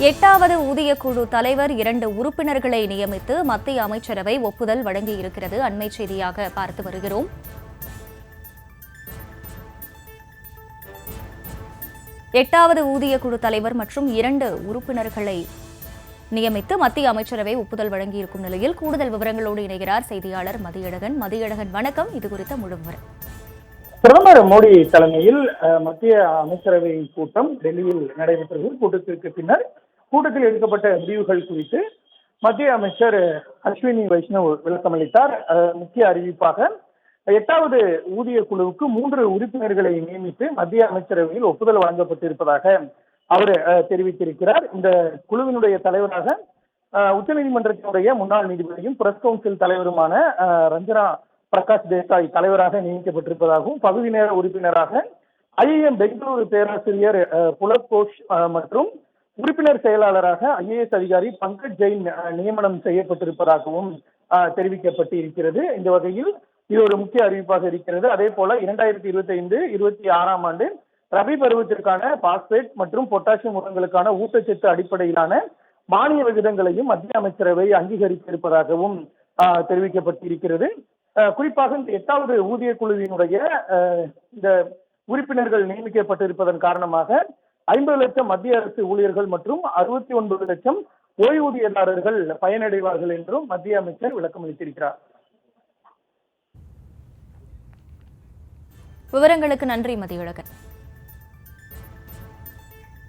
8வது ஊதியக்குழு தலைவர் 2 உறுப்பினர்களை நியமித்து மத்திய அமைச்சரவை ஒப்புதல் வழங்கியிருக்கிறது. அண்மை செய்தியாக பார்த்து வருகிறோம். 8வது ஊதியக்குழு தலைவர் மற்றும் 2 உறுப்பினர்களை நியமித்து மத்திய அமைச்சரவை ஒப்புதல் வழங்கியிருக்கும் நிலையில் கூடுதல் விவரங்களோடு இணைகிறார் செய்தியாளர் மதியழகன். மதியழகன், வணக்கம். இது குறித்த முழு விவரம். பிரதமர் மோடி தலைமையில் மத்திய அமைச்சரவை கூட்டம் டெல்லியில் நடைபெற்றது. கூட்டத்திற்கு பின்னர் கூட்டத்தில் எடுக்கப்பட்ட முடிவுகள் குறித்து மத்திய அமைச்சர் அஸ்வினி வைஷ்ணவ் விளக்கமளித்தார். முக்கிய அறிவிப்பாக 8வது ஊதிய குழுவுக்கு 3 உறுப்பினர்களை நியமித்து மத்திய அமைச்சரவையில் ஒப்புதல் வழங்கப்பட்டிருப்பதாக அவர் தெரிவித்திருக்கிறார். இந்த குழுவினுடைய தலைவராக உச்சநீதிமன்றத்தினுடைய முன்னாள் நீதிபதியும் பிரஸ் கவுன்சில் தலைவருமான ரஞ்சனா பிரகாஷ் தேசாய் தலைவராக நியமிக்கப்பட்டிருப்பதாகவும், பகுதி நேர உறுப்பினராக ஐஐஎம் பெங்களூரு பேராசிரியர் புலக் கோஷ் மற்றும் உறுப்பினர் செயலாளராக ஐஏஎஸ் அதிகாரி பங்கஜ் ஜெயின் நியமனம் செய்யப்பட்டிருப்பதாகவும் தெரிவிக்கப்பட்டு இருக்கிறது. இந்த வகையில் இது ஒரு முக்கிய அறிவிப்பாக இருக்கிறது. அதே போல 2025-26 ஆண்டு ரபி பருவத்திற்கான பாஸ்பேட் மற்றும் பொட்டாசியம் உரங்களுக்கான ஊட்டச்சத்து அடிப்படையிலான மானிய விகிதங்களையும் மத்திய அமைச்சரவை அங்கீகரித்திருப்பதாகவும் தெரிவிக்கப்பட்டிருக்கிறது. குறிப்பாக இந்த 8வது ஊதிய குழுவினுடைய இந்த உறுப்பினர்கள் நியமிக்கப்பட்டிருப்பதன் காரணமாக 50 லட்சம் மத்திய அரசு ஊழியர்கள் மற்றும் 69 லட்சம் ஓய்வூதியதாரர்கள் பயனடைவார்கள் என்றும் மத்திய அமைச்சர் விளக்கம் அளித்திருக்கிறார். விவரங்களுக்கு நன்றி மதியழகன்.